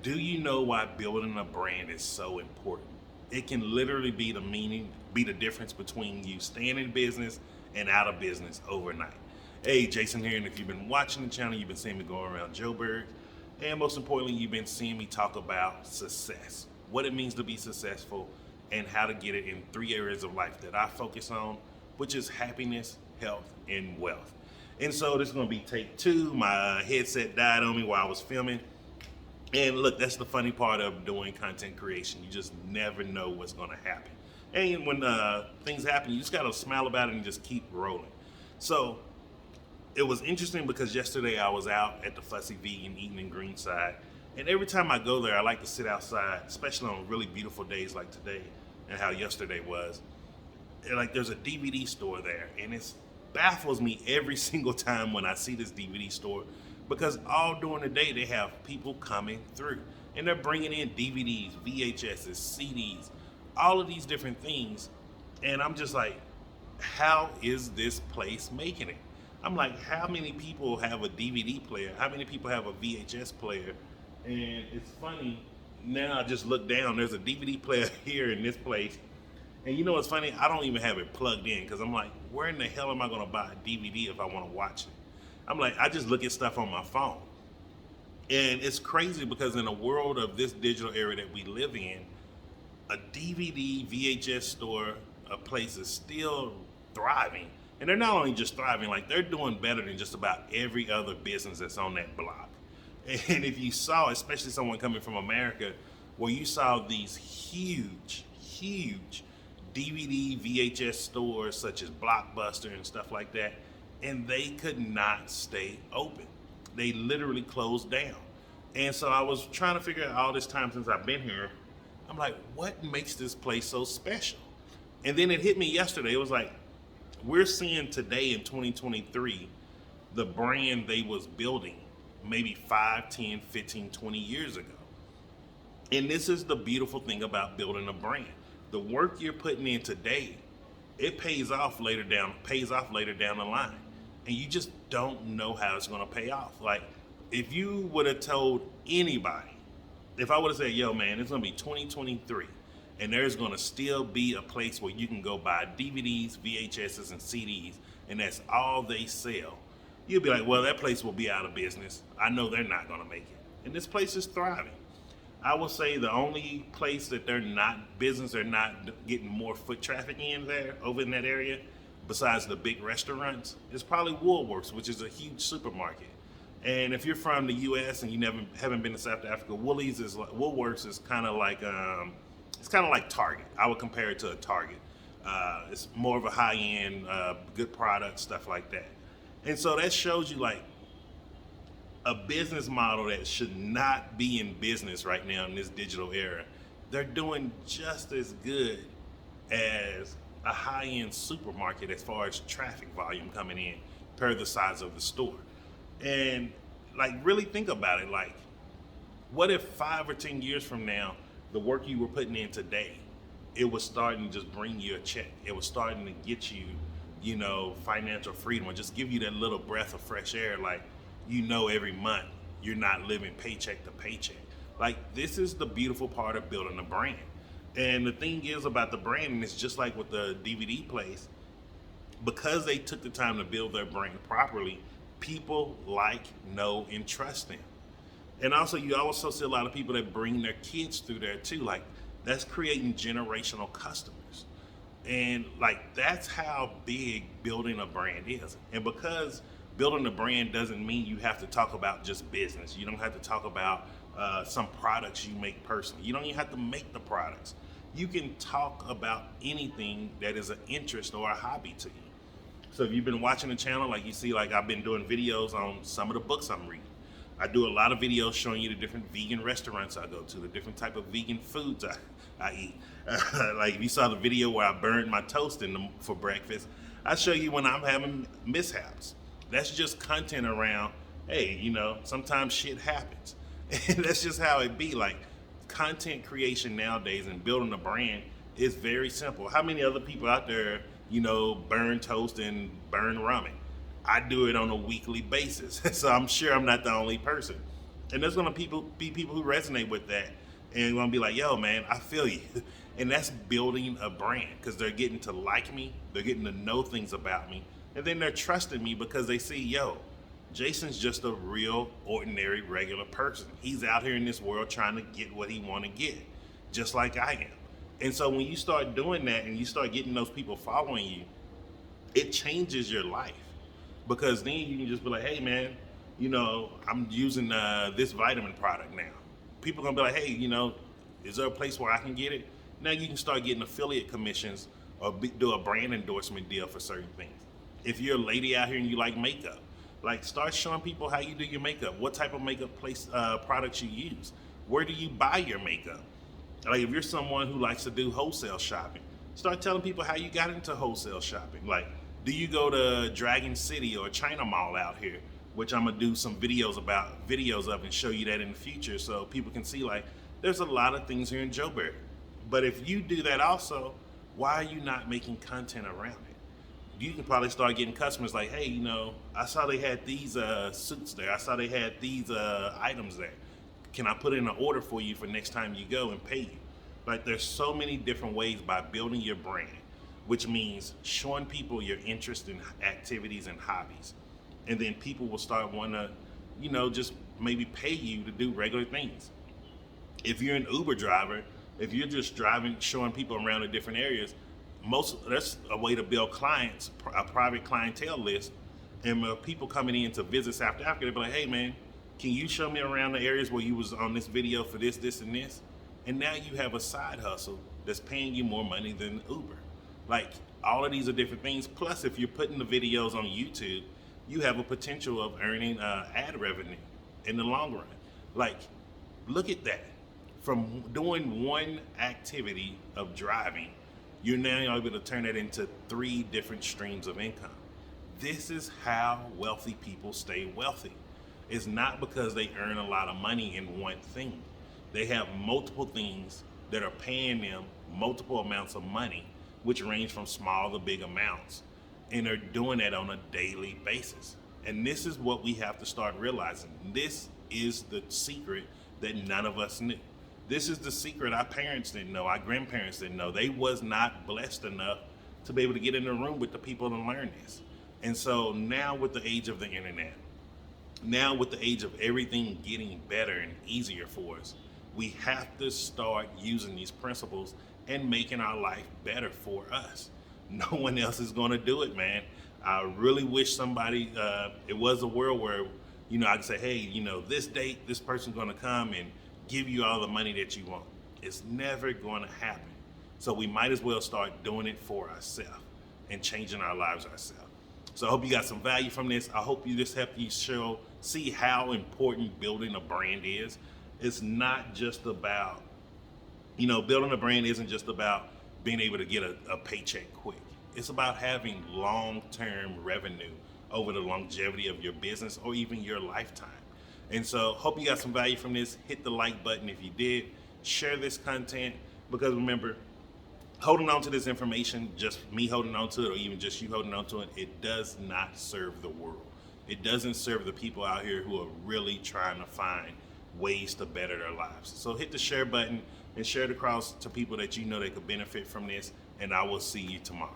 Do you know why building a brand is so important? It can literally be the difference between you staying in business and out of business overnight. Hey, Jason here, and if you've been watching the channel, you've been seeing me go around Joburg, and most importantly, you've been seeing me talk about success, what it means to be successful, and how to get it in three areas of life that I focus on, which is happiness, health, and wealth. And so this is going to be take two. My headset died on me while I was filming. And look, that's the funny part of doing content creation. You just never know what's going to happen. And when things happen, you just got to smile about it and just keep rolling. So it was interesting because yesterday I was out at the Fussy Vegan eating in Greenside. And every time I go there, I like to sit outside, especially on really beautiful days like today and how yesterday was. And like there's a DVD store there, and it baffles me every single time when I see this DVD store because all during the day they have people coming through and they're bringing in DVDs, VHSs, CDs, all of these different things. And I'm just like, how is this place making it? I'm like, how many people have a DVD player? How many people have a VHS player? And it's funny, now I just look down, there's a DVD player here in this place. And you know what's funny? I don't even have it plugged in because I'm like, where in the hell am I going to buy a DVD if I want to watch it? I'm like, I just look at stuff on my phone. And it's crazy because in a world of this digital era that we live in, a DVD, VHS store, a place is still thriving. And they're not only just thriving, like they're doing better than just about every other business that's on that block. And if you saw, especially someone coming from America, where you saw these huge DVD, VHS stores such as Blockbuster and stuff like that, and they could not stay open. They literally closed down. And so I was trying to figure out all this time since I've been here, I'm like, what makes this place so special? And then it hit me yesterday. It was like, we're seeing today in 2023, the brand they was building maybe 5, 10, 15, 20 years ago. And this is the beautiful thing about building a brand. The work you're putting in today, it pays off later down the line. And you just don't know how it's gonna pay off. Like, if you would have told anybody, if I would have said, yo man, it's gonna be 2023, and there's gonna still be a place where you can go buy DVDs, VHSs, and CDs, and that's all they sell, you'd be like, well, that place will be out of business. I know they're not gonna make it. And this place is thriving. I will say the only place that they're not getting more foot traffic in there, over in that area, besides the big restaurants, is probably Woolworths, which is a huge supermarket. And if you're from the U.S. and you haven't been to South Africa, Woolworths is kind of like Target. I would compare it to a Target. It's more of a high-end, good product, stuff like that. And so that shows you like a business model that should not be in business right now in this digital era. They're doing just as good as a high-end supermarket as far as traffic volume coming in per the size of the store. And like, really think about it. Like, what if 5 or 10 years from now, the work you were putting in today, it was starting to just bring you a check. It was starting to get you, financial freedom, or just give you that little breath of fresh air. Like, every month you're not living paycheck to paycheck. Like, this is the beautiful part of building a brand. And the thing is about the brand, and it's just like with the DVD place, because they took the time to build their brand properly, people like, know, and trust them. And also, you also see a lot of people that bring their kids through there too. Like, that's creating generational customers. And like, that's how big building a brand is. And because building a brand doesn't mean you have to talk about just business. You don't have to talk about some products you make personally. You don't even have to make the products. You can talk about anything that is an interest or a hobby to you. So if you've been watching the channel, like you see, like I've been doing videos on some of the books I'm reading. I do a lot of videos showing you the different vegan restaurants I go to, the different type of vegan foods I eat. Like if you saw the video where I burned my toast for breakfast, I show you when I'm having mishaps. That's just content around, hey, sometimes shit happens. And that's just how it be. Like, content creation nowadays and building a brand is very simple. How many other people out there, burn toast and burn ramen? I do it on a weekly basis. So I'm sure I'm not the only person. And there's gonna be people who resonate with that and gonna be like, yo, man, I feel you. And that's building a brand because they're getting to like me, they're getting to know things about me, and then they're trusting me because they see, yo, Jason's just a real, ordinary, regular person. He's out here in this world trying to get what he want to get, just like I am. And so when you start doing that and you start getting those people following you, it changes your life because then you can just be like, hey, man, I'm using this vitamin product now. People are gonna be like, hey, is there a place where I can get it? Now you can start getting affiliate commissions or do a brand endorsement deal for certain things. If you're a lady out here and you like makeup, like start showing people how you do your makeup, what type of makeup products you use, where do you buy your makeup. Like if you're someone who likes to do wholesale shopping, start telling people how you got into wholesale shopping. Like, do you go to Dragon City or China Mall out here, which I'm gonna do some videos of and show you that in the future so people can see like there's a lot of things here in Joburg. But if you do that also, why are you not making content around it? You can probably start getting customers like, hey, I saw they had these suits there. I saw they had these items there. Can I put in an order for you for next time you go and pay you? Like there's so many different ways by building your brand, which means showing people your interest in activities and hobbies. And then people will start wanting to, just maybe pay you to do regular things. If you're an Uber driver, if you're just driving, showing people around the different areas, that's a way to build clients, a private clientele list. And people coming in to visit South Africa, they'll be like, hey man, can you show me around the areas where you was on this video for this, this, and this? And now you have a side hustle that's paying you more money than Uber. Like all of these are different things. Plus, if you're putting the videos on YouTube, you have a potential of earning ad revenue in the long run. Like, look at that. From doing one activity of driving, you're now able to turn it into 3 different streams of income. This is how wealthy people stay wealthy. It's not because they earn a lot of money in one thing. They have multiple things that are paying them multiple amounts of money, which range from small to big amounts. And they're doing that on a daily basis. And this is what we have to start realizing. This is the secret that none of us knew. This is the secret our parents didn't know, our grandparents didn't know. They was not blessed enough to be able to get in the room with the people and learn this. And so now with the age of the internet, now with the age of everything getting better and easier for us, we have to start using these principles and making our life better for us. No one else is going to do it, man. I really wish somebody, it was a world where, I could say, hey, this date, this person's going to come and give you all the money that you want. It's never going to happen. So we might as well start doing it for ourselves and changing our lives ourselves. So I hope you got some value from this. I hope this helped you see how important building a brand is. It's not just about, building a brand isn't just about being able to get a paycheck quick. It's about having long-term revenue over the longevity of your business or even your lifetime. And so hope you got some value from this. Hit the like button if you did. Share this content because remember, holding on to this information, just me holding on to it or even just you holding on to it, it does not serve the world. It doesn't serve the people out here who are really trying to find ways to better their lives. So hit the share button and share it across to people that you know that could benefit from this, and I will see you tomorrow.